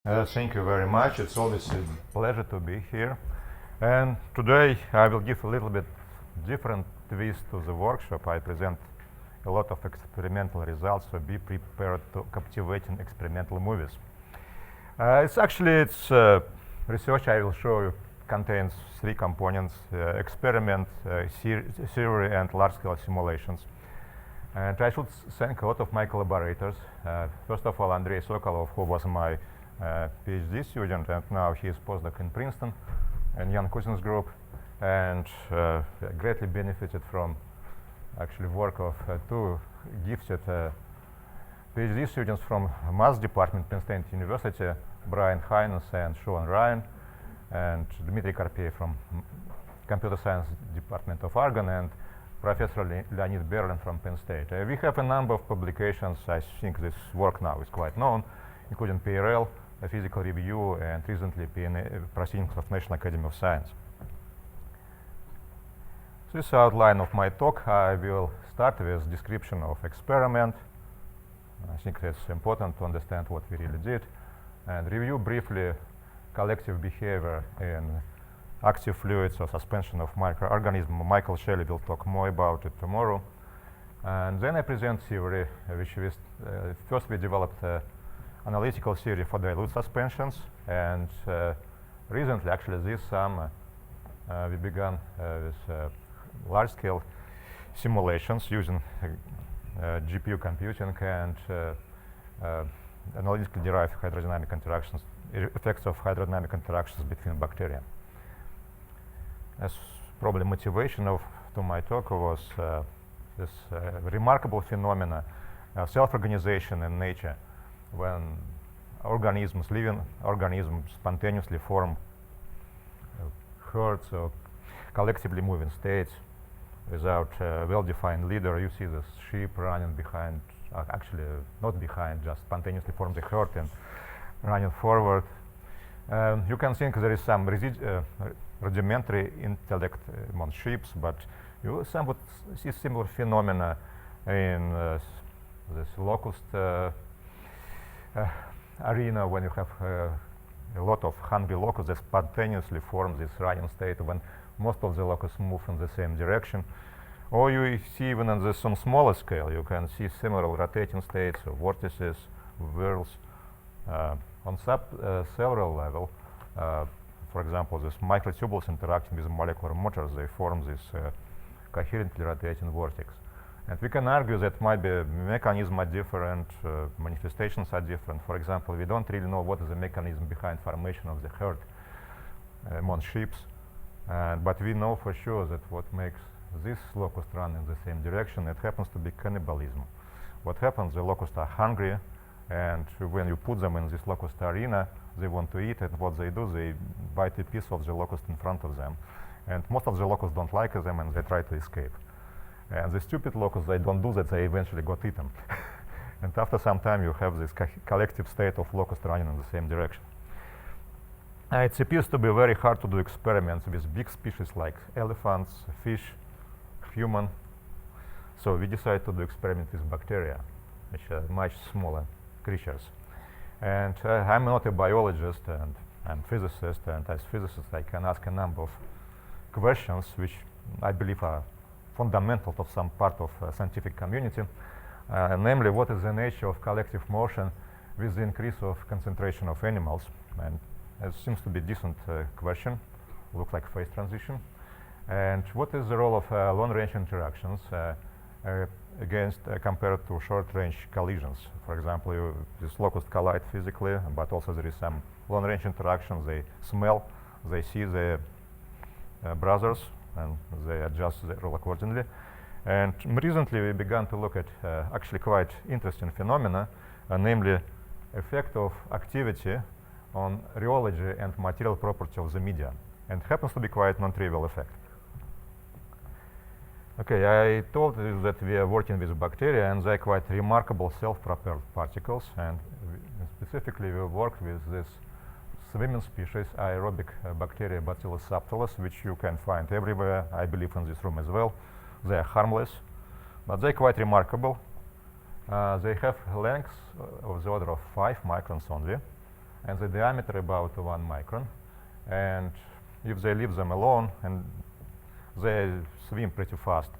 Thank you very much. It's always a pleasure to be here. And today I will give a little bit different twist to the workshop. I present a lot of experimental results, so be prepared to captivating experimental movies. It's research I will show you contains three components: experiment, theory, and large-scale simulations. And I should thank a lot of my collaborators. First of all, Andrei Sokolov, who was my PhD student, and now he is postdoc in Princeton and Jan Kuzin's group, and greatly benefited from actually work of two gifted PhD students from Math Department, Penn State University, Brian Hines and Sean Ryan, and Dmitry Karpiev from Computer Science Department of Argonne, and Professor Leonid Berlin from Penn State. We have a number of publications. I think this work now is quite known, including PRL, a Physical Review, and recently Proceedings of National Academy of Science. This is the outline of my talk. I will start with description of experiment. I think it's important to understand what we really did, and review briefly collective behavior in active fluids or suspension of microorganisms. Michael Shelley will talk more about it tomorrow. And then I present theory, which we first we developed analytical theory for dilute suspensions, and recently, actually this summer, we began with large-scale simulations using GPU computing and analytically derived hydrodynamic interactions, effects of hydrodynamic interactions between bacteria. As probably motivation to my talk was this remarkable phenomena, self-organization in nature, when organisms, living organisms, spontaneously form herds or collectively moving states without a well-defined leader. You see this sheep running behind, actually not behind, just spontaneously form the herd and running forward. You can think there is some rudimentary intellect among sheep, but you somewhat see similar phenomena in this locust arena, when you have a lot of hungry locusts that spontaneously form this running state when most of the locusts move in the same direction. Or you see even on this on smaller scale, you can see similar rotating states or vortices, whirls. On subcellular level, for example, this microtubules interacting with molecular motors, they form this coherently rotating vortex. And we can argue that maybe mechanisms are different, manifestations are different. For example, we don't really know what is the mechanism behind formation of the herd among sheep, but we know for sure that what makes this locust run in the same direction, it happens to be cannibalism. What happens, the locusts are hungry, and when you put them in this locust arena, they want to eat, and what they do, they bite a piece of the locust in front of them. And most of the locusts don't like them, and they try to escape. And the stupid locusts, they don't do that, they eventually got eaten. And after some time, you have this collective state of locusts running in the same direction. It appears to be very hard to do experiments with big species like elephants, fish, human. So we decided to do experiments with bacteria, which are much smaller creatures. And I'm not a biologist, and I'm a physicist, and as physicist I can ask a number of questions which I believe are fundamental to some part of scientific community, namely what is the nature of collective motion with the increase of concentration of animals. And it seems to be a decent question, looks like phase transition. And what is the role of long-range interactions against compared to short-range collisions? For example, these locusts collide physically, but also there is some long-range interactions. They smell, they see their brothers, and they adjust the role accordingly. And recently we began to look at actually quite interesting phenomena, namely effect of activity on rheology and material property of the media, and happens to be quite non-trivial effect. Okay, I told you that we are working with bacteria, and they're quite remarkable self-propelled particles, and specifically we work with this swimming species, aerobic bacteria Bacillus subtilis, which you can find everywhere, I believe in this room as well. They are harmless, but they're quite remarkable. They have lengths of the order of 5 microns only, and the diameter about 1 micron. And if they leave them alone, and they swim pretty fast,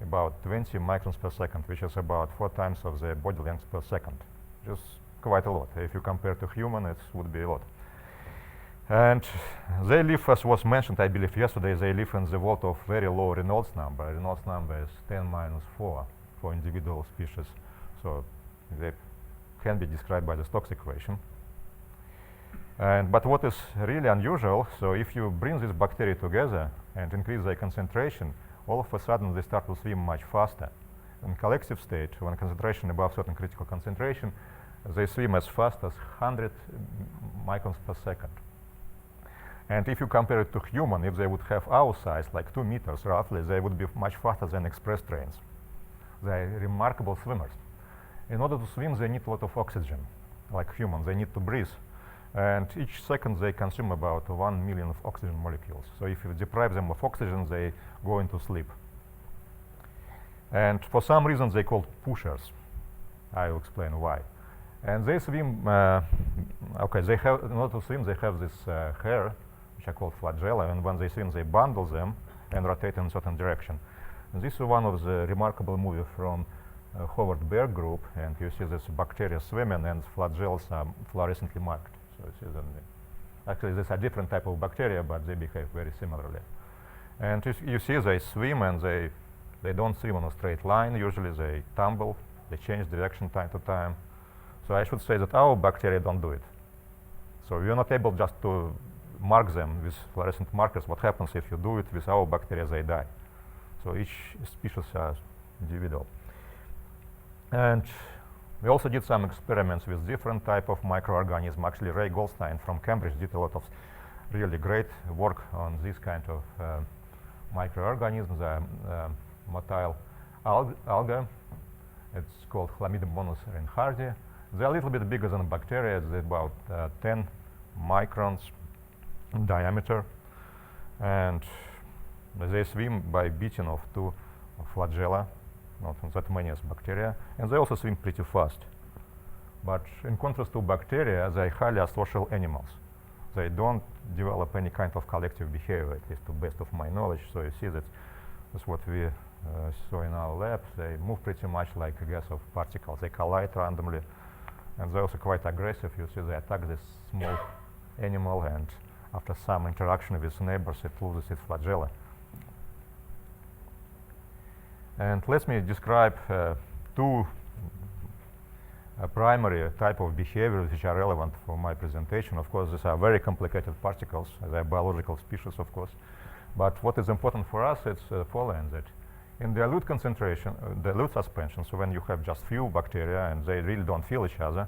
about 20 microns per second, which is about 4 times of the body length per second, which is quite a lot. If you compare to human, it would be a lot. And they live, as was mentioned, I believe yesterday, they live in the world of very low Reynolds number. Reynolds number is 10 minus 4 for individual species. So they can be described by the Stokes equation. But what is really unusual, so if you bring these bacteria together and increase their concentration, all of a sudden they start to swim much faster. In collective state, when concentration above certain critical concentration, they swim as fast as 100 microns per second. And if you compare it to human, if they would have our size, like 2 meters roughly, they would be much faster than express trains. They're remarkable swimmers. In order to swim, they need a lot of oxygen, like humans. They need to breathe. And each second they consume about 1 million of oxygen molecules. So if you deprive them of oxygen, they go into sleep. And for some reason, they're called pushers. I will explain why. And they swim, they have, in order to swim, they have this hair, which are called flagella, and when they swim, they bundle them and rotate in a certain direction. And this is one of the remarkable movies from Howard Berg group, and you see this bacteria swimming, and flagellas are fluorescently marked. So you see them. Actually, these are different type of bacteria, but they behave very similarly. And you see they swim, and they don't swim on a straight line. Usually they tumble, they change direction time to time. So I should say that our bacteria don't do it. So you're not able just to mark them with fluorescent markers. What happens if you do it with our bacteria, they die. So each species is individual. And we also did some experiments with different type of microorganisms. Actually, Ray Goldstein from Cambridge did a lot of really great work on this kind of microorganisms, motile alga. It's called Chlamydomonas reinhardti. They're a little bit bigger than bacteria. They're about 10 microns in diameter. And they swim by beating of 2 flagella, not that many as bacteria. And they also swim pretty fast. But in contrast to bacteria, they're highly asocial animals. They don't develop any kind of collective behavior, at least to the best of my knowledge. So you see that's what we saw in our lab. They move pretty much like a gas of particles. They collide randomly. And they're also quite aggressive. You see they attack this small animal, and after some interaction with neighbors, it loses its flagella. And let me describe 2 primary type of behaviors which are relevant for my presentation. Of course, these are very complicated particles. They're biological species, of course. But what is important for us is following that. In dilute concentration, dilute suspension, so when you have just few bacteria and they really don't feel each other,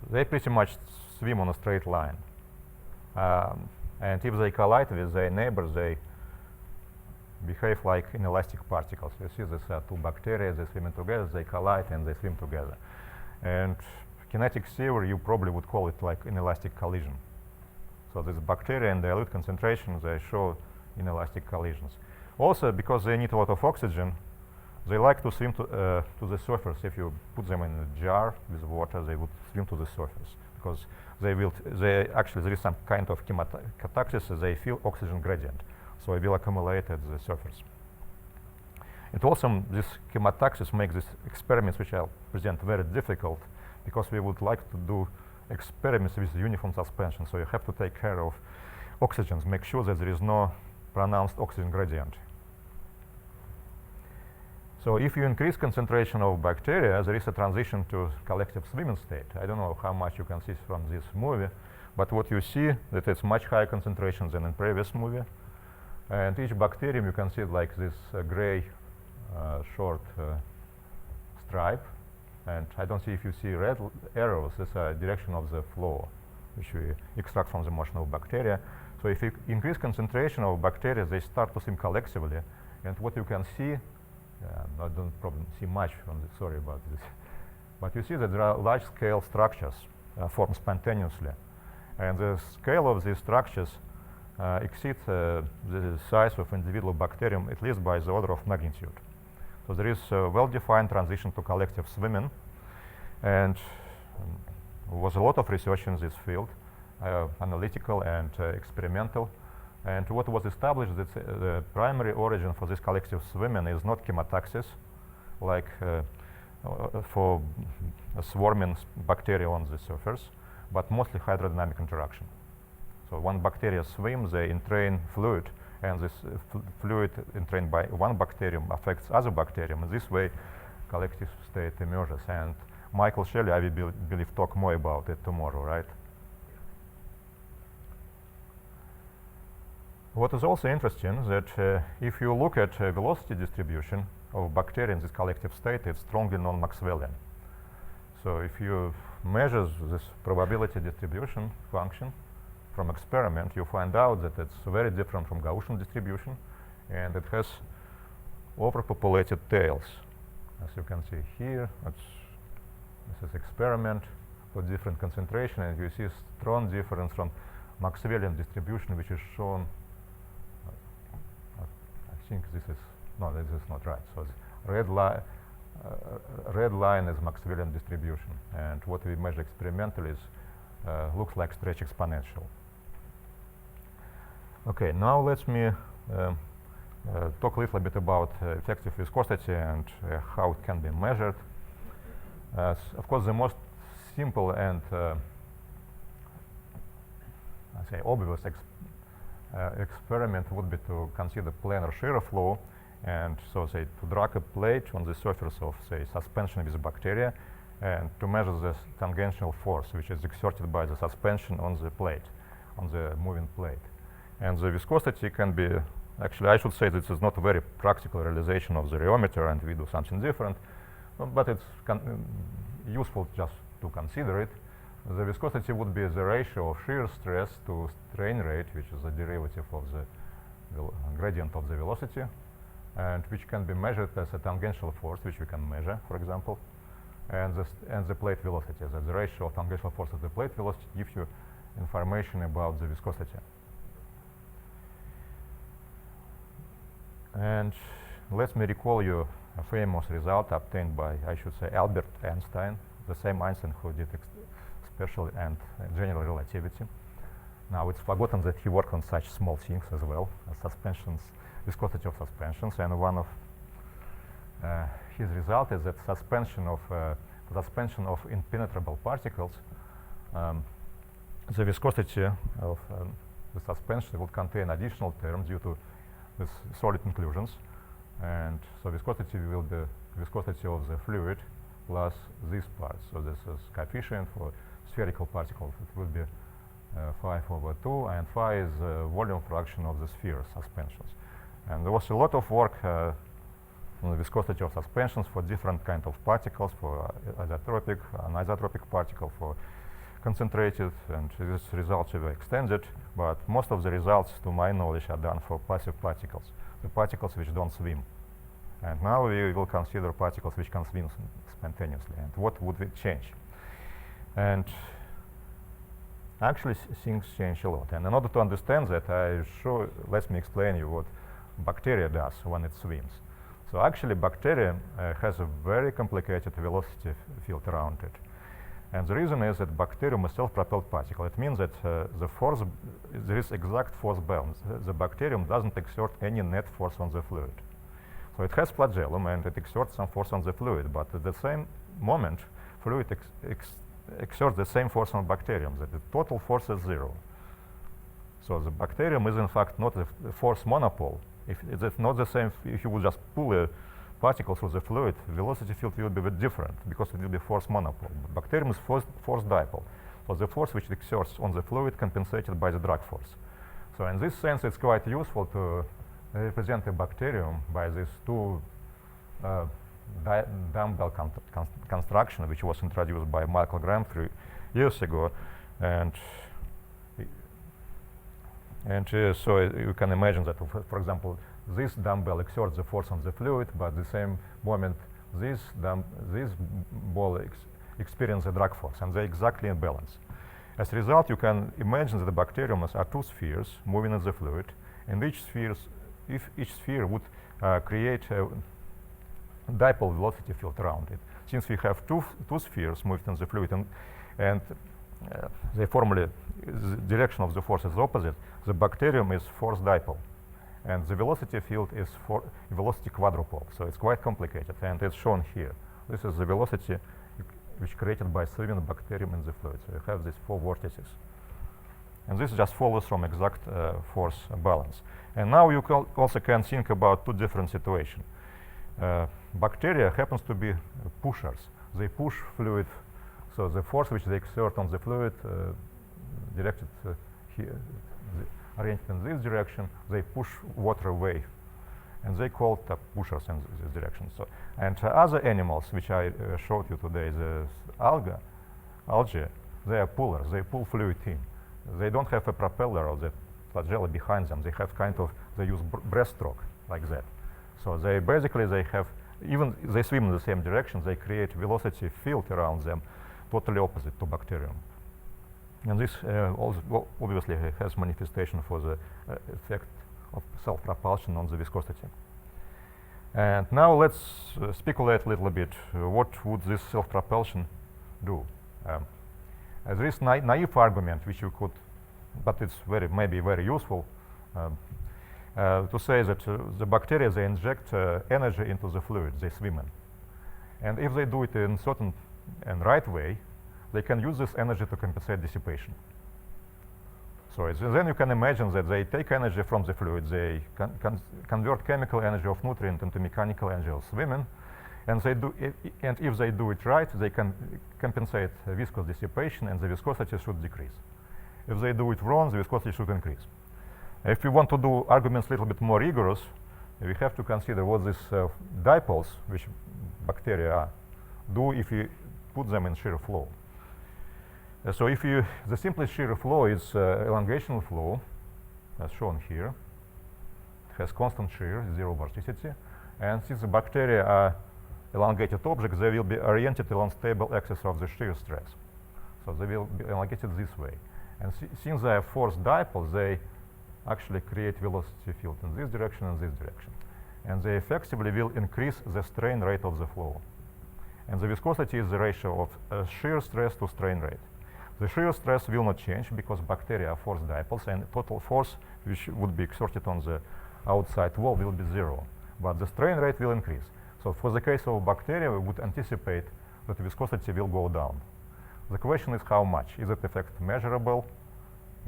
they pretty much swim on a straight line. And if they collide with their neighbors, they behave like inelastic particles. You see these are 2 bacteria, they swim together, they collide, and they swim together. And kinetic theory, you probably would call it like inelastic collision. So this bacteria in dilute concentration, they show inelastic collisions. Also, because they need a lot of oxygen, they like to swim to the surface. If you put them in a jar with water, they would swim to the surface, because they actually, there is some kind of chemataxis, they feel oxygen gradient. So it will accumulate at the surface. And also, this chemataxis makes these experiments, which I'll present, very difficult, because we would like to do experiments with uniform suspension. So you have to take care of oxygens, make sure that there is no pronounced oxygen gradient. So if you increase concentration of bacteria, there is a transition to collective swimming state. I don't know how much you can see from this movie, but what you see, that it's much higher concentration than in previous movie. And each bacterium, you can see like this gray short stripe. And I don't see if you see red arrows. That's a direction of the flow, which we extract from the motion of bacteria. So if you increase concentration of bacteria, they start to swim collectively. And what you can see, I don't probably see much from this, sorry about this. But you see that there are large-scale structures formed spontaneously. And the scale of these structures exceeds the size of individual bacterium, at least by the order of magnitude. So there is a well-defined transition to collective swimming. And was a lot of research in this field, analytical and experimental. And what was established that the primary origin for this collective swimming is not chemotaxis, like for swarming bacteria on the surface, but mostly hydrodynamic interaction. So when bacteria swim, they entrain fluid, and this fluid entrained by one bacterium affects other bacterium. In this way, collective state emerges. And Michael Shelley, I will believe, talk more about it tomorrow, right? What is also interesting is that if you look at velocity distribution of bacteria in this collective state, it's strongly non-Maxwellian. So if you measure this probability distribution function from experiment, you find out that it's very different from Gaussian distribution, and it has overpopulated tails. As you can see here, this is experiment for different concentration, and you see strong difference from Maxwellian distribution, which is shown. I think this is not right. So the red line is Maxwellian distribution, and what we measure experimentally is looks like stretch exponential. Okay, now let me talk a little bit about effective viscosity and how it can be measured. Of course, the most simple and I say obvious experiment would be to consider planar shear flow, and so say to drag a plate on the surface of say suspension with bacteria, and to measure the tangential force which is exerted by the suspension on the plate, on the moving plate. And the viscosity can be, actually I should say this is not a very practical realization of the rheometer, and we do something different, but it's useful just to consider it. The viscosity would be the ratio of shear stress to strain rate, which is the derivative of the gradient of the velocity, and which can be measured as a tangential force, which we can measure, for example, and the plate velocity. The ratio of tangential force to the plate velocity gives you information about the viscosity. And let me recall you a famous result obtained by, I should say, Albert Einstein, the same Einstein who did special and general relativity. Now it's forgotten that he worked on such small things as well, as suspensions, viscosity of suspensions, and one of his result is that suspension of impenetrable particles, the viscosity of the suspension will contain additional terms due to this solid inclusions, and so viscosity will be viscosity of the fluid plus this part. So this is coefficient for spherical particles. It will be 5/2, and phi is volume fraction of the sphere suspensions. And there was a lot of work on the viscosity of suspensions for different kind of particles, for isotropic, anisotropic particle, for concentrated, and these results were extended, but most of the results, to my knowledge, are done for passive particles, the particles which don't swim. And now we will consider particles which can swim spontaneously, and what would we change? And actually things change a lot, and in order to understand that, let me explain you what bacteria does when it swims. So actually bacteria has a very complicated velocity field around it. And the reason is that bacterium is self-propelled particle. It means that there is exact force balance. The bacterium doesn't exert any net force on the fluid. So it has flagellum and it exerts some force on the fluid, but at the same moment, fluid exerts the same force on bacterium, that the total force is zero. So the bacterium is in fact not a force monopole. If it's not the same, if you would just pull a particle through the fluid, velocity field will be a bit different because it will be force monopole. But bacterium is force dipole. So the force which it exerts on the fluid compensated by the drag force. So in this sense, it's quite useful to represent a bacterium by these two dumbbell construction, which was introduced by Michael Graham 3 years ago, and so you can imagine that, for example, this dumbbell exerts the force on the fluid, but at the same moment, this ball experiences a drag force, and they're exactly in balance. As a result, you can imagine that the bacterium are two spheres moving in the fluid, and each sphere would create a dipole velocity field around it. Since we have two spheres moved in the fluid, and And they formally, the direction of the force is opposite. The bacterium is force dipole, and the velocity field is for velocity quadrupole. So it's quite complicated, and it's shown here. This is the velocity which created by swimming bacterium in the fluid. So you have these 4 vortices. And this just follows from exact force balance. And now you also can think about 2 different situations. Bacteria happens to be pushers. They push fluid, so the force which they exert on the fluid directed here, oriented in this direction, they push water away. And they called pushers in this direction. So, and other animals which I showed you today, the algae, they are pullers. They pull fluid in. They don't have a propeller or the flagella behind them. They have they use breaststroke like that. So they basically, they swim in the same direction. They create velocity field around them, totally opposite to bacterium. And this also obviously has manifestation for the effect of self-propulsion on the viscosity. And now let's speculate a little bit. What would this self-propulsion do? There is naive argument which you could, but it's maybe very useful, to say that the bacteria, they inject energy into the fluid they swim in. And if they do it in certain and right way, they can use this energy to compensate dissipation. So then you can imagine that they take energy from the fluid, they convert chemical energy of nutrient into mechanical energy of swimming, and and if they do it right, they can compensate viscous dissipation, and the viscosity should decrease. If they do it wrong, the viscosity should increase. If we want to do arguments a little bit more rigorous, we have to consider what these dipoles, which bacteria do if you put them in shear flow. So if the simplest shear flow is elongation flow, as shown here. It has constant shear, 0 vorticity, and since the bacteria are elongated objects, they will be oriented along stable axis of the shear stress. So they will be elongated this way. And since they are force dipoles, they actually create velocity field in this direction and this direction. And they effectively will increase the strain rate of the flow. And the viscosity is the ratio of shear stress to strain rate. The shear stress will not change because bacteria are force dipoles, and total force which would be exerted on the outside wall will be 0. But the strain rate will increase. So for the case of bacteria, we would anticipate that viscosity will go down. The question is how much. Is it effect measurable,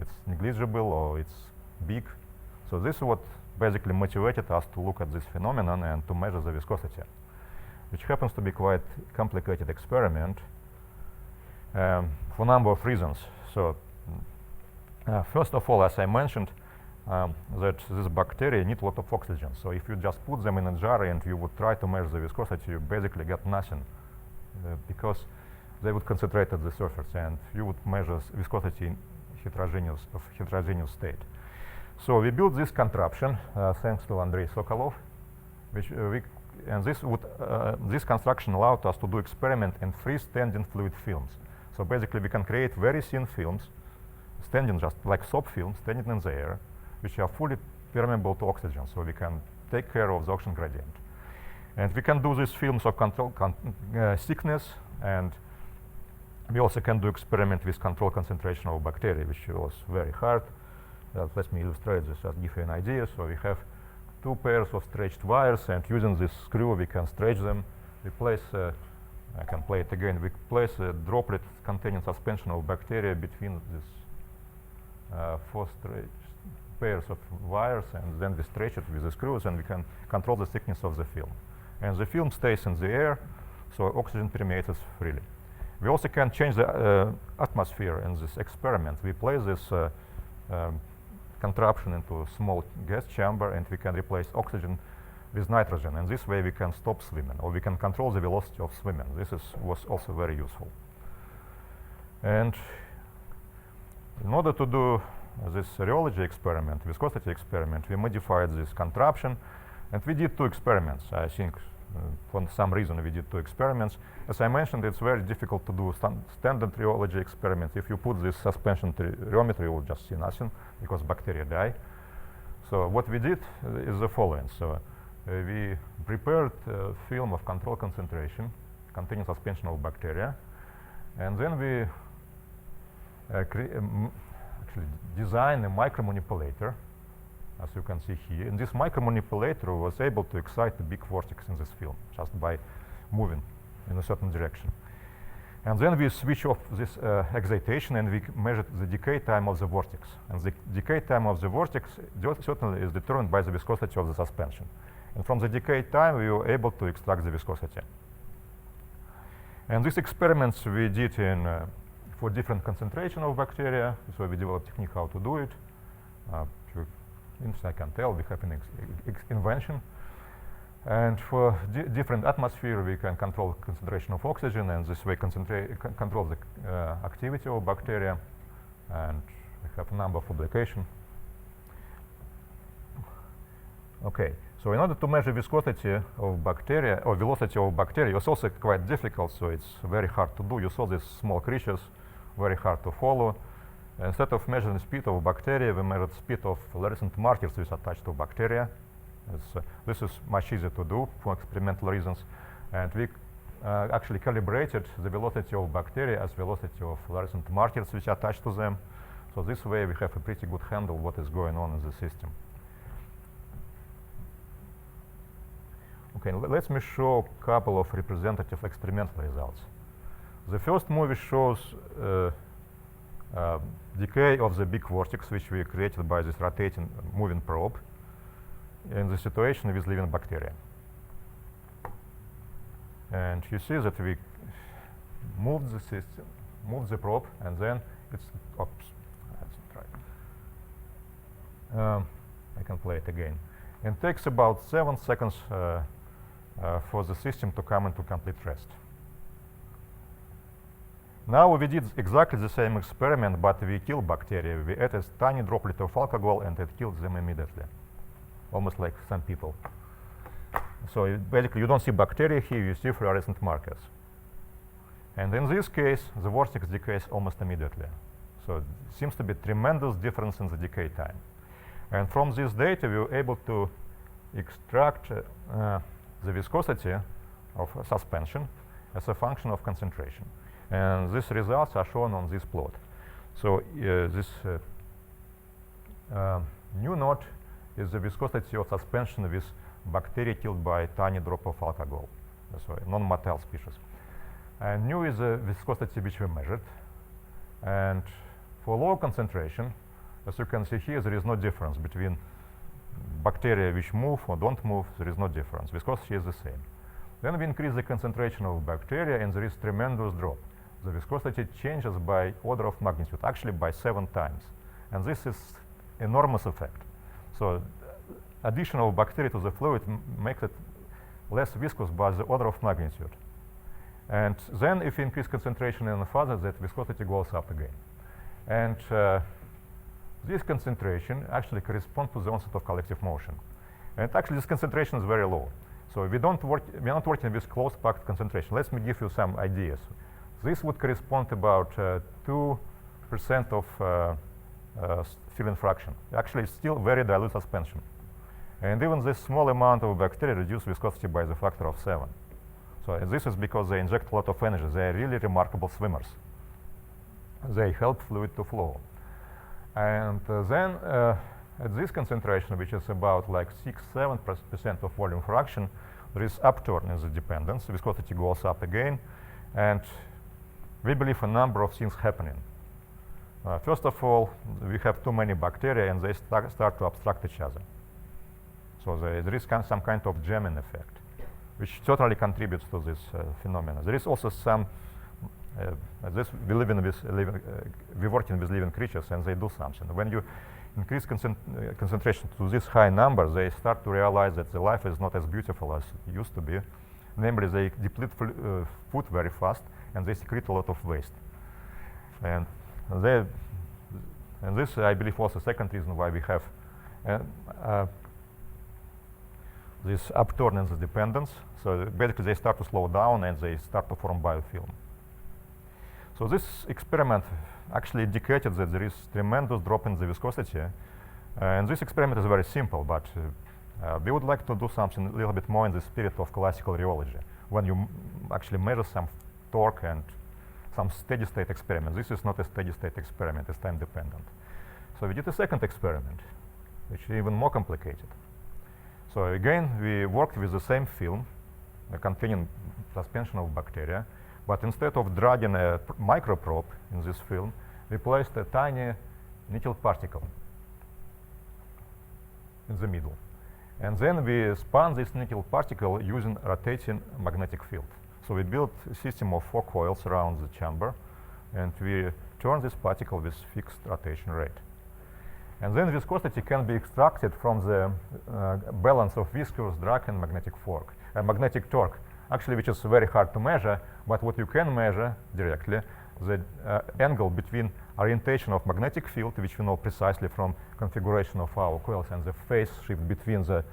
it's negligible, or it's big? So this is what basically motivated us to look at this phenomenon and to measure the viscosity, which happens to be quite complicated experiment for a number of reasons. So first of all, as I mentioned, that these bacteria need a lot of oxygen. So if you just put them in a jar and you would try to measure the viscosity, you basically get nothing because they would concentrate at the surface, and you would measure viscosity in heterogeneous state. So we built this contraption thanks to Andrei Sokolov, which this construction allowed us to do experiment in freestanding fluid films. So basically, we can create very thin films, standing just like soap films, standing in the air, which are fully permeable to oxygen. So we can take care of the oxygen gradient. And we can do these films of control thickness, and we also can do experiment with control concentration of bacteria, which was very hard. Let me illustrate this to give you an idea. So we have 2 pairs of stretched wires, and using this screw, we can stretch them. We place, I can play it again, we place a droplet containing suspension of bacteria between these 4 pairs of wires, and then we stretch it with the screws, and we can control the thickness of the film. And the film stays in the air, so oxygen permeates freely. We also can change the atmosphere in this experiment. We place this contraption into a small gas chamber, and we can replace oxygen with nitrogen. And this way we can stop swimming, or we can control the velocity of swimming. This was also very useful. And in order to do this rheology experiment, viscosity experiment, we modified this contraption, and we did 2 experiments. I think for some reason we did 2 experiments. As I mentioned, it's very difficult to do standard rheology experiments. If you put this suspension to rheometer, you will just see nothing because bacteria die. So what we did is the following. So we prepared a film of control concentration containing suspension of bacteria, and then we actually design a micromanipulator, as you can see here. And this micromanipulator was able to excite the big vortex in this film just by moving in a certain direction. And then we switch off this excitation and we measured the decay time of the vortex. And the decay time of the vortex certainly is determined by the viscosity of the suspension. And from the decay time, we were able to extract the viscosity. And these experiments we did in for different concentration of bacteria. So we developed a technique how to do it. I can tell we have an invention. And for different atmosphere, we can control concentration of oxygen, and this way control the activity of bacteria. And we have a number of publications. Okay, so in order to measure viscosity of bacteria or velocity of bacteria, it's also quite difficult, so it's very hard to do. You saw these small creatures, very hard to follow. Instead of measuring the speed of bacteria, we measured speed of fluorescent markers which are attached to bacteria. This is much easier to do for experimental reasons. And we actually calibrated the velocity of bacteria as velocity of fluorescent markers which are attached to them. So this way we have a pretty good handle what is going on in the system. Okay, let me show a couple of representative experimental results. The first movie shows decay of the big vortex which we created by this rotating moving probe in the situation with living bacteria. And you see that we moved the system, moved the probe, and then it's, oops, let's try. I can play it again. It takes about 7 seconds for the system to come into complete rest. Now we did exactly the same experiment, but we killed bacteria. We added a tiny droplet of alcohol and it killed them immediately, almost like some people. So basically you don't see bacteria here, you see fluorescent markers. And in this case, the vortex decays almost immediately. So it seems to be a tremendous difference in the decay time. And from this data, we were able to extract the viscosity of suspension as a function of concentration. And these results are shown on this plot. So this new node is the viscosity of suspension with bacteria killed by a tiny drop of alcohol, so a non-motile species. And nu is the viscosity which we measured. And for low concentration, as you can see here, there is no difference between bacteria which move or don't move. There is no difference. Viscosity is the same. Then we increase the concentration of bacteria, and there is tremendous drop. The viscosity changes by order of magnitude, actually by 7 times. And this is enormous effect. So addition of bacteria to the fluid makes it less viscous by the order of magnitude. And then if you increase concentration even further, that viscosity goes up again. And this concentration actually corresponds to the onset of collective motion. And actually this concentration is very low. So we're not working with closed packed concentration. Let me give you some ideas. This would correspond to about 2% of filling fraction. Actually, it's still very dilute suspension. And even this small amount of bacteria reduce viscosity by the factor of 7. So this is because they inject a lot of energy. They are really remarkable swimmers. They help fluid to flow. And then at this concentration, which is about like 6–7% of volume fraction, there is upturn in the dependence. Viscosity goes up again. And we believe a number of things happening. First of all, we have too many bacteria and they start to obstruct each other. So there is some kind of jamming effect, which certainly contributes to this phenomenon. There is also some, we're working with living creatures and they do something. When you increase concentration to this high number, they start to realize that the life is not as beautiful as it used to be. Namely, they deplete food very fast and they secrete a lot of waste. And this, I believe, was the second reason why we have this upturn in the dependence. So basically, they start to slow down and they start to form biofilm. So this experiment actually indicated that there is tremendous drop in the viscosity. And this experiment is very simple, but we would like to do something a little bit more in the spirit of classical rheology, when you actually measure some torque and some steady state experiment. This is not a steady state experiment, it's time dependent. So we did a second experiment, which is even more complicated. So again, we worked with the same film containing suspension of bacteria, but instead of dragging a microprobe in this film, we placed a tiny nickel particle in the middle. And then we spun this nickel particle using rotating magnetic field. So we built a system of 4 coils around the chamber, and we turn this particle with fixed rotation rate. And then viscosity can be extracted from the balance of viscous drag and magnetic torque, actually, which is very hard to measure, but what you can measure directly, the angle between orientation of magnetic field, which we know precisely from configuration of our coils, and the phase shift between the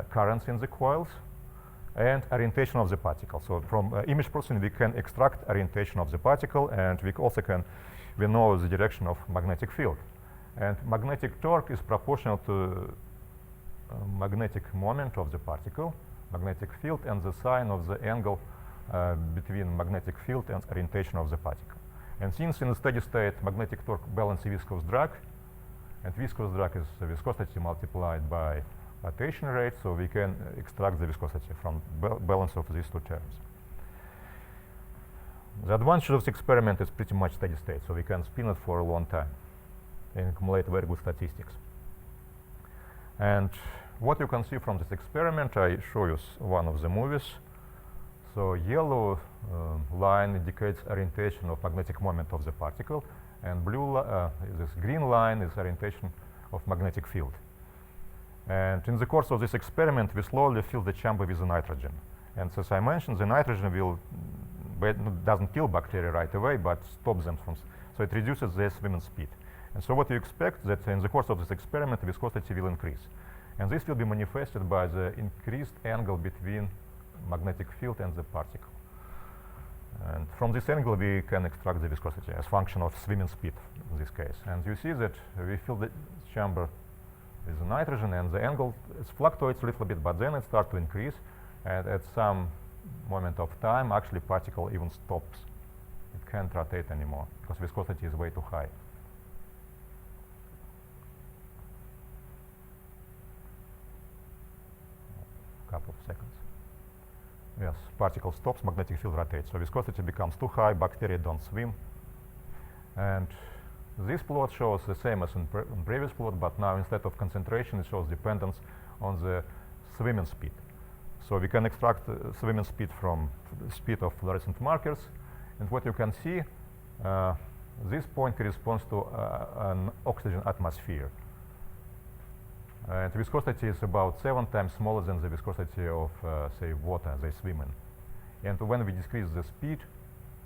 currents in the coils, and orientation of the particle. So from image processing, we can extract orientation of the particle, and we also we know the direction of magnetic field. And magnetic torque is proportional to magnetic moment of the particle, magnetic field, and the sign of the angle between magnetic field and orientation of the particle. And since in a steady state magnetic torque balances viscous drag, and viscous drag is the viscosity multiplied by rotation rate, so we can extract the viscosity from balance of these two terms. The advantage of this experiment is pretty much steady state, so we can spin it for a long time and accumulate very good statistics. And what you can see from this experiment, I show you one of the movies. So yellow line indicates orientation of magnetic moment of the particle, and this green line is orientation of magnetic field. And in the course of this experiment, we slowly fill the chamber with the nitrogen. And as I mentioned, the nitrogen doesn't kill bacteria right away, but stops them from, so it reduces their swimming speed. And so what you expect that in the course of this experiment, viscosity will increase. And this will be manifested by the increased angle between magnetic field and the particle. And from this angle, we can extract the viscosity as function of swimming speed in this case. And you see that we fill the chamber with the nitrogen, and the angle fluctuates a little bit, but then it starts to increase. And at some moment of time, actually, particle even stops. It can't rotate anymore because viscosity is way too high. Couple of seconds. Yes, particle stops, magnetic field rotates. So viscosity becomes too high, bacteria don't swim. And this plot shows the same as in previous plot, but now instead of concentration, it shows dependence on the swimming speed. So we can extract swimming speed from the speed of fluorescent markers. And what you can see, this point corresponds to an oxygen atmosphere. And viscosity is about 7 times smaller than the viscosity of, say, water they swim in. And when we decrease the speed,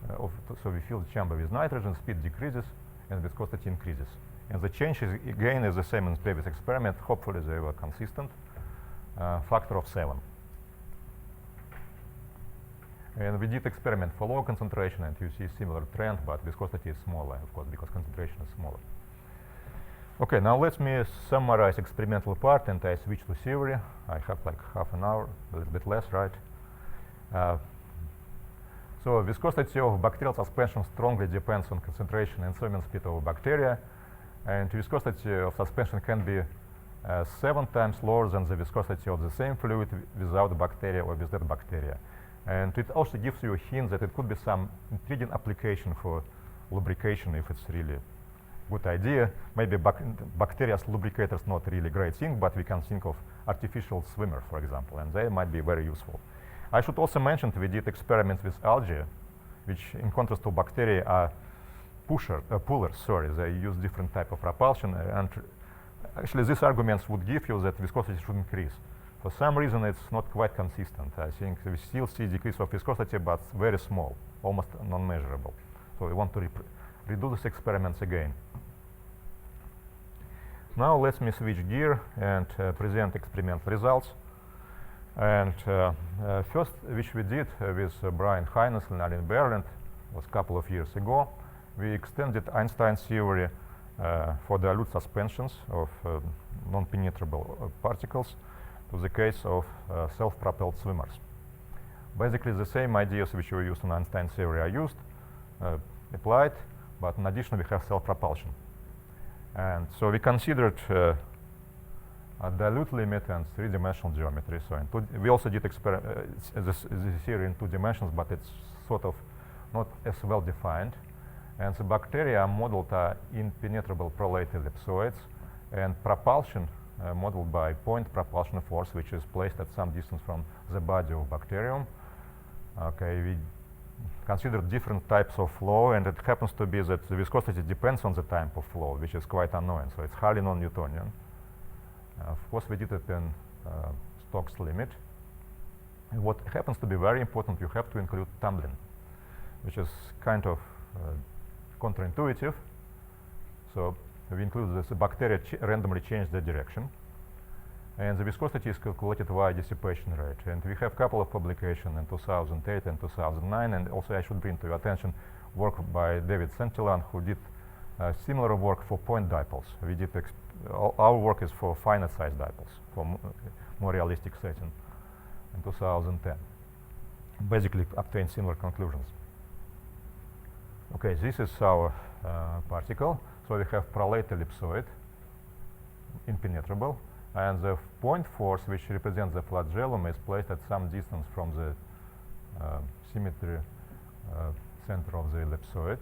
so we fill the chamber with nitrogen, speed decreases and viscosity increases. And the change is, again, is the same in the previous experiment. Hopefully they were consistent, factor of 7. And we did experiment for low concentration, and you see similar trend, but viscosity is smaller, of course, because concentration is smaller. Okay, now let me summarize experimental part, and I switch to theory. I have like half an hour, a little bit less, right? So viscosity of bacterial suspension strongly depends on concentration and swimming speed of bacteria, and viscosity of suspension can be 7 times lower than the viscosity of the same fluid without bacteria or with that bacteria. And it also gives you a hint that it could be some intriguing application for lubrication if it's really good idea. Maybe bacteria as lubricators not really great thing, but we can think of artificial swimmer, for example, and they might be very useful. I should also mention that we did experiments with algae, which in contrast to bacteria are pullers, sorry. They use different type of propulsion, and actually these arguments would give you that viscosity should increase. For some reason, it's not quite consistent. I think we still see decrease of viscosity, but very small, almost non-measurable. So we want to redo these experiments again. Now let me switch gear and present experimental results. And first, which we did with Brian Hines and Alan Berland, was a couple of years ago, we extended Einstein's theory for dilute suspensions of non-penetrable particles to the case of self-propelled swimmers. Basically, the same ideas which were used in Einstein's theory are used, applied, but in addition we have self-propulsion. And so we considered a dilute limit and three-dimensional geometry. So we also did this theory in 2 dimensions, but it's sort of not as well defined. And the bacteria modeled are impenetrable prolate ellipsoids, and propulsion modeled by point propulsion force, which is placed at some distance from the body of bacterium. Okay, we considered different types of flow, and it happens to be that the viscosity depends on the type of flow, which is quite annoying. So it's highly non-Newtonian. Of course, we did it in Stokes limit. And what happens to be very important, you have to include tumbling, which is kind of counterintuitive. So we include this bacteria randomly change their direction. And the viscosity is calculated via dissipation rate. And we have a couple of publications in 2008 and 2009. And also I should bring to your attention work by David Santillan, who did similar work for point dipoles. We did our work is for finite size dipoles, for more realistic setting in 2010. Basically obtained similar conclusions. Okay, this is our particle. So we have prolate ellipsoid, impenetrable, and the point force, which represents the flagellum, is placed at some distance from the symmetry center of the ellipsoid.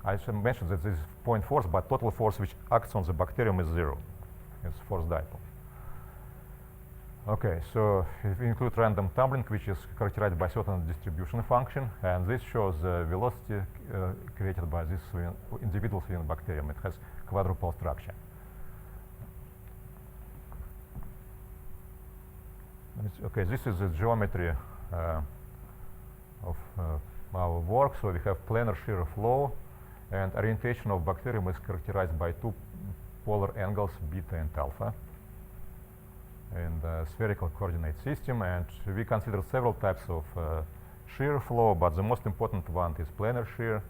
I should mention that this is point force, but total force which acts on the bacterium is 0. It's force dipole. Okay, so if we include random tumbling, which is characterized by certain distribution function, and this shows the velocity created by this individual swing bacterium. It has quadruple structure. Okay, this is the geometry of our work. So we have planar shear flow, and orientation of bacterium is characterized by 2 polar angles, beta and alpha, in the spherical coordinate system. And we consider several types of shear flow, but the most important one is planar shear,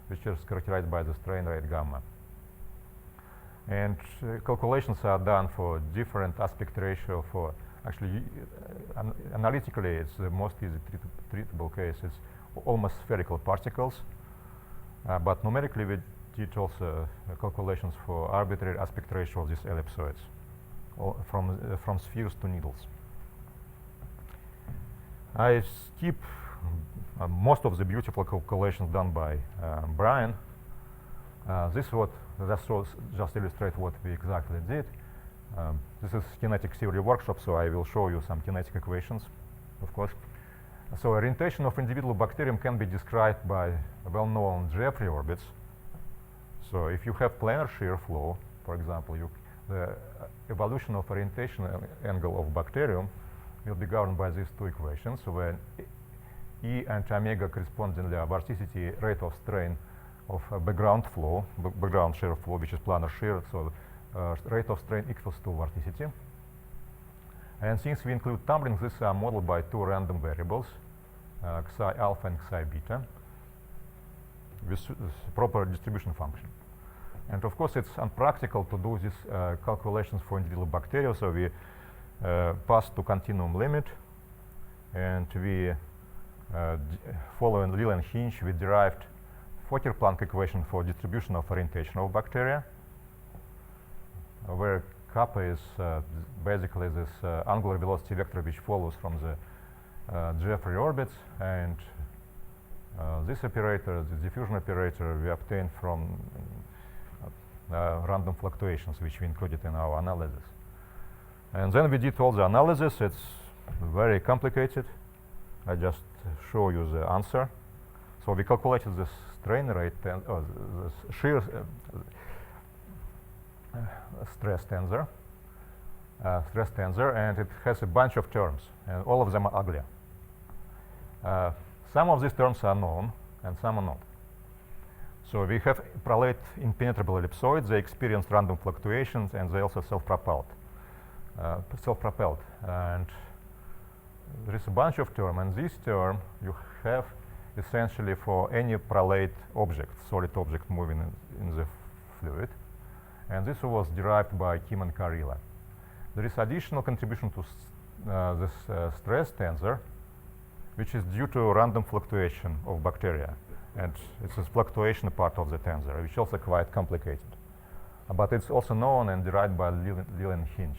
which is characterized by the strain rate gamma. And calculations are done for different aspect ratio for actually analytically it's the most easy treatable case. It's almost spherical particles, but numerically we did also calculations for arbitrary aspect ratio of these ellipsoids, from spheres to needles. I skip most of the beautiful calculations done by Brian. This is what just illustrate what we exactly did. This is kinetic theory workshop, so I will show you some kinetic equations, of course. So orientation of individual bacterium can be described by well-known Jeffrey orbits. So if you have planar shear flow, for example, the evolution of orientation angle of bacterium will be governed by these 2 equations, where E and omega correspondingly are vorticity rate of strain of background flow, background shear flow, which is planar shear. So rate of strain equals to vorticity. And since we include tumbling, these are modeled by 2 random variables, xi alpha and xi beta, with proper distribution function. And of course, it's unpractical to do these calculations for individual bacteria, so we pass to continuum limit, and we, following Lill and Hinch, we derived Fokker-Planck equation for distribution of orientation of bacteria, where kappa is basically this angular velocity vector which follows from the Jeffrey orbits, and this operator, the diffusion operator, we obtained from random fluctuations which we included in our analysis. And then we did all the analysis. It's very complicated. I just show you the answer. So we calculated the strain rate and the shear stress tensor, and it has a bunch of terms, and all of them are ugly. Some of these terms are known, and some are not. So we have prolate impenetrable ellipsoids. They experience random fluctuations, and they also self-propelled. And there is a bunch of terms, and this term you have essentially for any prolate object, solid object moving in the fluid. And this was derived by Kim and Karila. There is additional contribution to this stress tensor, which is due to random fluctuation of bacteria. And it's a fluctuation part of the tensor, which is also quite complicated. But it's also known and derived by Leland Hinch.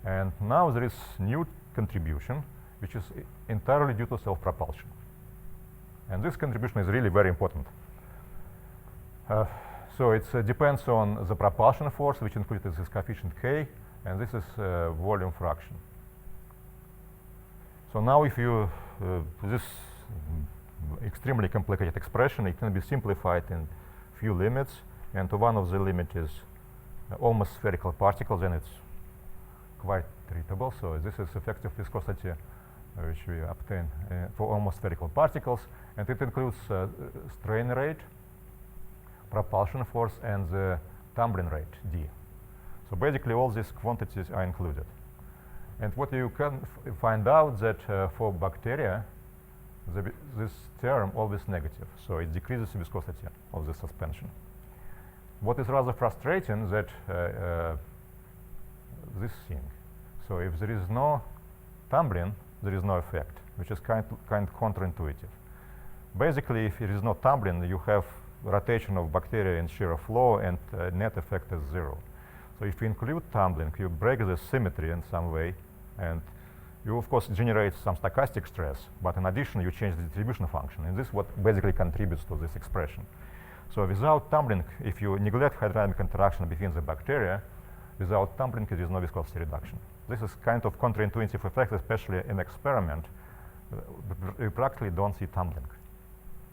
And now there is new contribution, which is entirely due to self-propulsion. And this contribution is really very important. So it depends on the propulsion force, which includes this coefficient k, and this is volume fraction. So now if you, this extremely complicated expression, it can be simplified in few limits, and one of the limits is almost spherical particles, and it's quite treatable. So this is effective viscosity which we obtain for almost spherical particles, and it includes strain rate, propulsion force, and the tumbling rate, d. So basically all these quantities are included. And what you can find out that for bacteria, this term always negative, so it decreases the viscosity of the suspension. What is rather frustrating that this thing, so if there is no tumbling, there is no effect, which is kind of counterintuitive. Basically, if there is no tumbling, you have rotation of bacteria in shear flow, and net effect is 0. So if you include tumbling, you break the symmetry in some way, and you of course generate some stochastic stress, but in addition you change the distribution function, and this is what basically contributes to this expression. So without tumbling, if you neglect hydrodynamic interaction between the bacteria, without tumbling there is no viscosity reduction. This is kind of counterintuitive effect, especially in experiment. We practically don't see tumbling.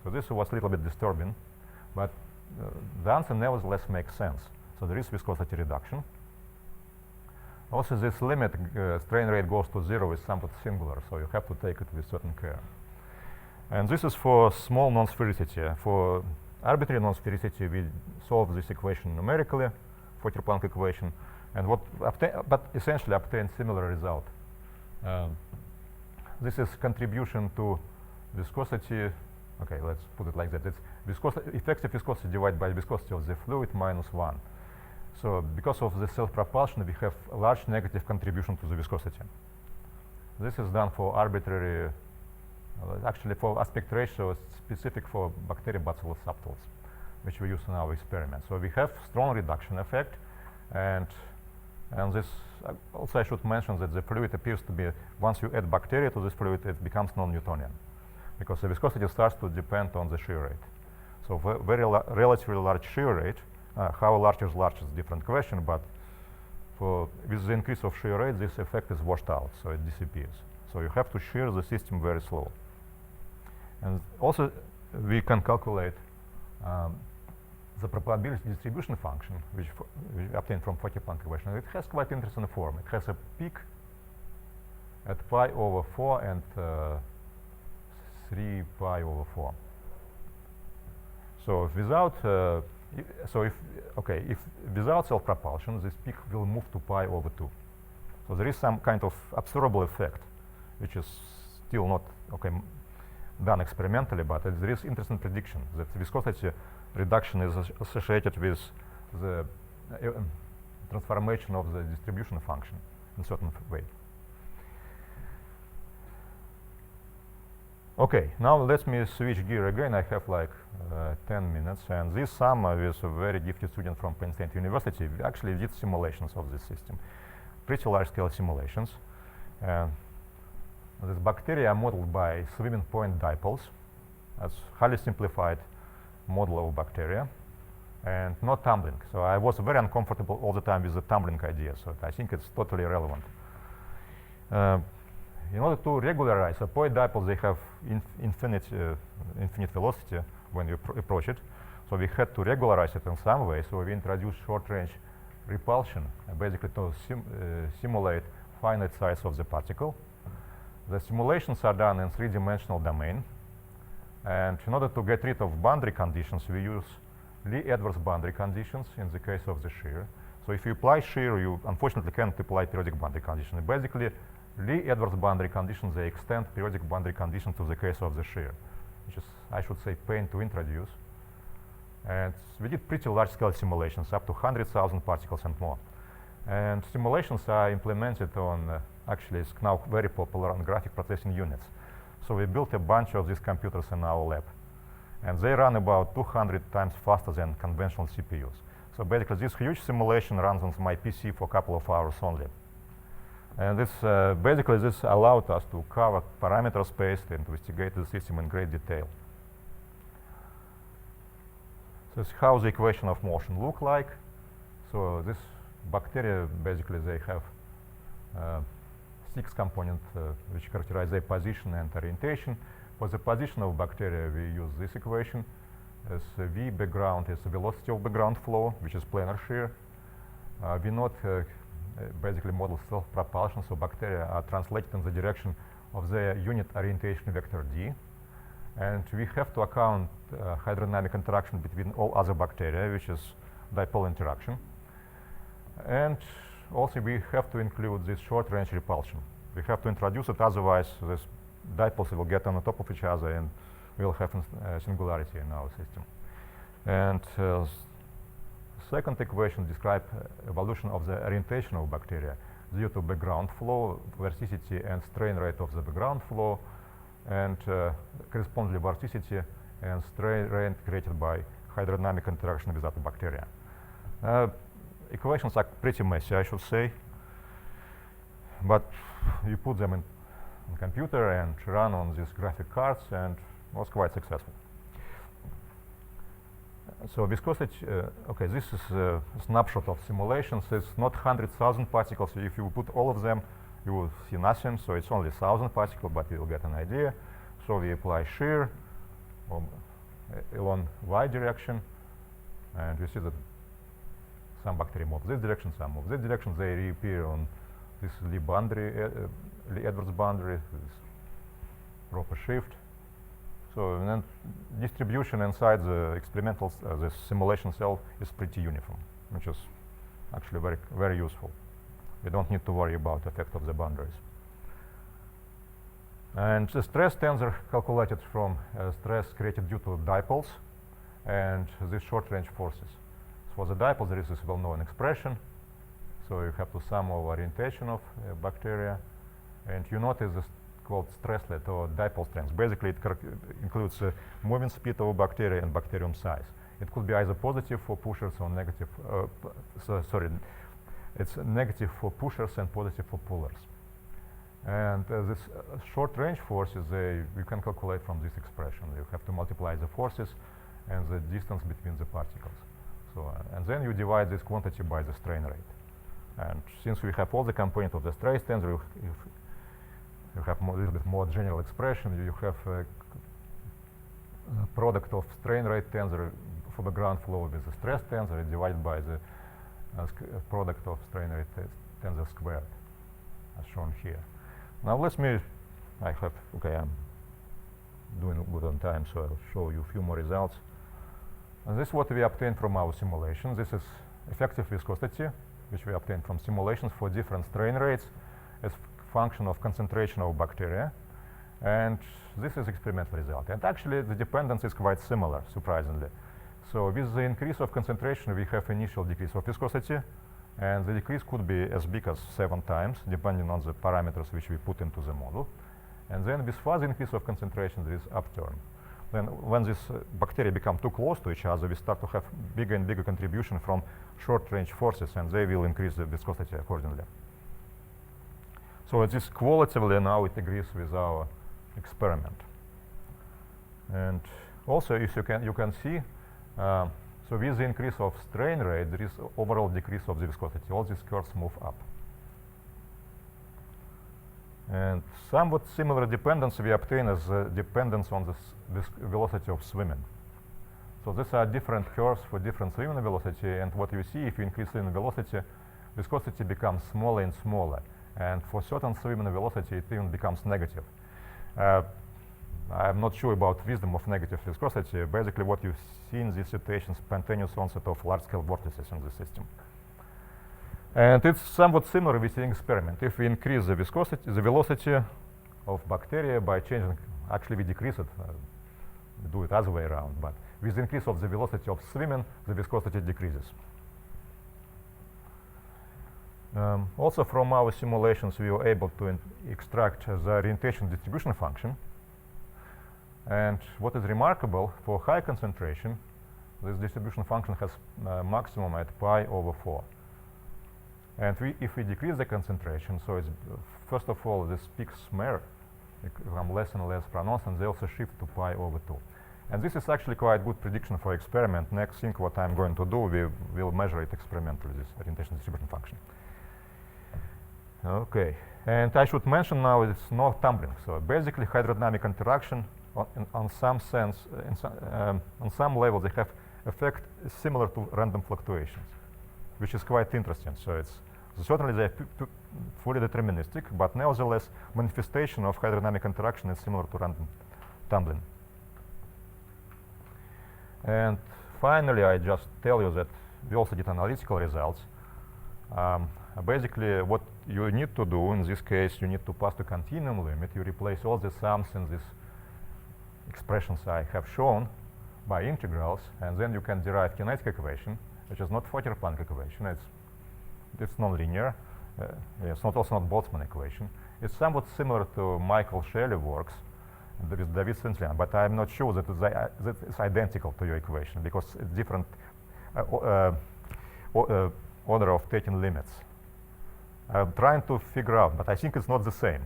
So this was a little bit disturbing, but the answer nevertheless makes sense. So there is viscosity reduction. Also, this limit strain rate goes to 0 is somewhat singular, so you have to take it with certain care. And this is for small non-sphericity. For arbitrary non-sphericity, we solve this equation numerically, Fokker-Planck equation, and but essentially obtain similar result. This is contribution to viscosity. Okay, let's put it like that. It's effective viscosity divided by viscosity of the fluid minus 1. So because of the self-propulsion, we have a large negative contribution to the viscosity. This is done for arbitrary, actually for aspect ratio specific for bacteriobacillus subtils, which we use in our experiment. So we have strong reduction effect, and this also I should mention that the fluid appears to be, once you add bacteria to this fluid, it becomes non-Newtonian, because the viscosity starts to depend on the shear rate. So very relatively large shear rate. How large is a different question, but with the increase of shear rate, this effect is washed out, so it disappears. So you have to shear the system very slow. And also, we can calculate the probability distribution function, which we obtained from Fokker-Planck equation. It has quite interesting form. It has a peak at pi over 4 and 3 pi over 4. So without if without self-propulsion, this peak will move to pi over 2. So there is some kind of observable effect, which is still not done experimentally, but there is interesting prediction that viscosity reduction is associated with the transformation of the distribution function in a certain way. Okay, now let me switch gear again. I have like 10 minutes, and this summer with a very gifted student from Penn State University, we actually did simulations of this system, pretty large-scale simulations. This bacteria are modeled by swimming point dipoles. That's highly simplified model of bacteria, and no tumbling. So I was very uncomfortable all the time with the tumbling idea, so I think it's totally irrelevant. In order to regularize a point dipole, they have infinite velocity when you approach it. So we had to regularize it in some way. So we introduced short-range repulsion, basically to simulate finite size of the particle. The simulations are done in 3-dimensional domain. And in order to get rid of boundary conditions, we use Lee-Edwards boundary conditions in the case of the shear. So if you apply shear, you unfortunately can't apply periodic boundary condition. Basically, Lee-Edwards boundary conditions, they extend periodic boundary condition to the case of the shear, which is, I should say, pain to introduce. And we did pretty large-scale simulations, up to 100,000 particles and more. And simulations are implemented on, actually it's now very popular on graphic processing units. So we built a bunch of these computers in our lab. And they run about 200 times faster than conventional CPUs. So basically, this huge simulation runs on my PC for a couple of hours only. And this basically this allowed us to cover parameter space and investigate the system in great detail. So this is how the equation of motion look like. So this bacteria, basically, they have 6 components which characterize their position and orientation. For the position of bacteria, we use this equation. As V background is the velocity of background flow, which is planar shear. We note basically model self-propulsion, so bacteria are translated in the direction of their unit orientation vector D. And we have to account hydrodynamic interaction between all other bacteria, which is dipole interaction. And also we have to include this short-range repulsion. We have to introduce it, otherwise this dipoles will get on the top of each other and we'll have singularity in our system. And second equation describes evolution of the orientation of bacteria due to background flow, vorticity, and strain rate of the background flow, and correspondingly vorticity and strain rate created by hydrodynamic interaction with other bacteria. Equations are pretty messy, I should say, but you put them in computer and run on these graphic cards, and was quite successful. So viscosity, okay, this is a snapshot of simulations. It's not 100,000 particles. If you put all of them, you will see nothing. So it's only 1,000 particles, but you'll get an idea. So we apply shear along y direction, and you see that some bacteria move this direction, some move this direction. They reappear on this Lee boundary, Lee-Edwards boundary, this proper shift. So and then distribution inside the experimental, the simulation cell is pretty uniform, which is actually very, very useful. We don't need to worry about the effect of the boundaries. And the stress tensor calculated from stress created due to dipoles and these short-range forces. So for the dipoles, there is this well-known expression. So you have to sum of orientation of bacteria, and you notice this called stresslet or dipole strength. Basically, it includes moving speed of bacteria and bacterium size. It could be either positive for pushers or negative. Sorry, it's negative for pushers and positive for pullers. And this short-range forces, you can calculate from this expression. You have to multiply the forces and the distance between the particles. So, and then you divide this quantity by the strain rate. And since we have all the components of the stress tensor, you have a little bit more general expression. You have a product of strain rate tensor for the ground flow with the stress tensor divided by the product of strain rate tensor squared, as shown here. Now let me, I'm doing good on time, so I'll show you a few more results. And this is what we obtained from our simulation. This is effective viscosity, which we obtained from simulations for different strain rates as function of concentration of bacteria. And this is experimental result. And actually, the dependence is quite similar, surprisingly. So with the increase of concentration, we have initial decrease of viscosity, and the decrease could be as big as 7 times, depending on the parameters which we put into the model. And then with further increase of concentration, there is upturn. Then when these bacteria become too close to each other, we start to have bigger and bigger contribution from short-range forces, and they will increase the viscosity accordingly. So it is qualitatively now it agrees with our experiment. And also, if you can see, so with the increase of strain rate, there is overall decrease of the viscosity. All these curves move up. And somewhat similar dependence we obtain as dependence on this velocity of swimming. So these are different curves for different swimming velocity, and what you see, if you increase swimming velocity, viscosity becomes smaller and smaller. And for certain swimming velocity, it even becomes negative. I'm not sure about wisdom of negative viscosity. Basically, what you see in this situation is spontaneous onset of large-scale vortices in the system. And it's somewhat similar with the experiment. If we increase the viscosity, the velocity of bacteria by changing, actually we decrease it, we do it other way around, but with the increase of the velocity of swimming, the viscosity decreases. Also from our simulations, we were able to extract the orientation distribution function. And what is remarkable, for high concentration, this distribution function has maximum at pi over 4. And if we decrease the concentration, so it's first of all, these peaks become less and less pronounced, and they also shift to pi over 2. And this is actually quite good prediction for experiment. Next thing what I'm going to do, we will measure it experimentally, this orientation distribution function. Okay, and I should mention now it's no tumbling. So basically hydrodynamic interaction on some sense, on some level they have effect similar to random fluctuations, which is quite interesting. So it's certainly they're fully deterministic, but nevertheless manifestation of hydrodynamic interaction is similar to random tumbling. And finally, I just tell you that we also did analytical results. Basically, what you need to do in this case, you need to pass the continuum limit. You replace all the sums in these expressions I have shown by integrals, and then you can derive kinetic equation, which is not Fokker-Planck equation. It's nonlinear. It's also not Boltzmann equation. It's somewhat similar to Michael Shelley works with David Svenslian, but I'm not sure that it's identical to your equation because it's different order of taking limits. I'm trying to figure out, but I think it's not the same.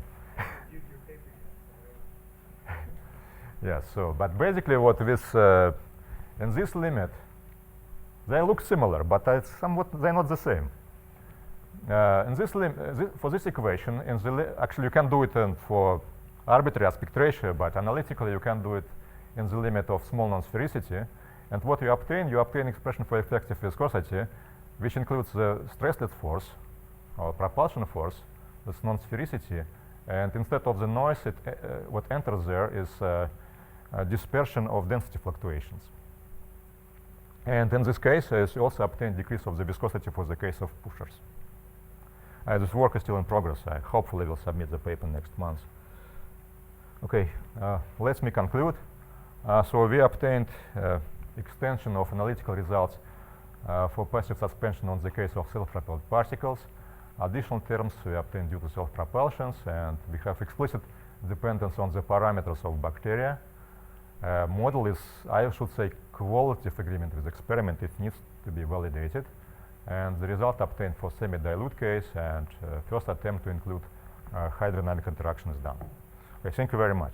Yes, so, but basically what this, in this limit, they look similar, but they're not the same. In this for this equation, actually you can do it for arbitrary aspect ratio, but analytically you can do it in the limit of small non-sphericity. And what you obtain expression for effective viscosity, which includes the stressless force or propulsion force, this non-sphericity, and instead of the noise, what enters there is dispersion of density fluctuations. And in this case, you also obtain decrease of the viscosity for the case of pushers. This work is still in progress. I hopefully will submit the paper next month. Okay, let me conclude. So we obtained extension of analytical results for passive suspension on the case of self-propelled particles. Additional terms we obtained due to self-propulsions, and we have explicit dependence on the parameters of bacteria. Model is, I should say, qualitative agreement with experiment. It needs to be validated. And the result obtained for semi-dilute case, and first attempt to include hydrodynamic interaction is done. Okay, thank you very much.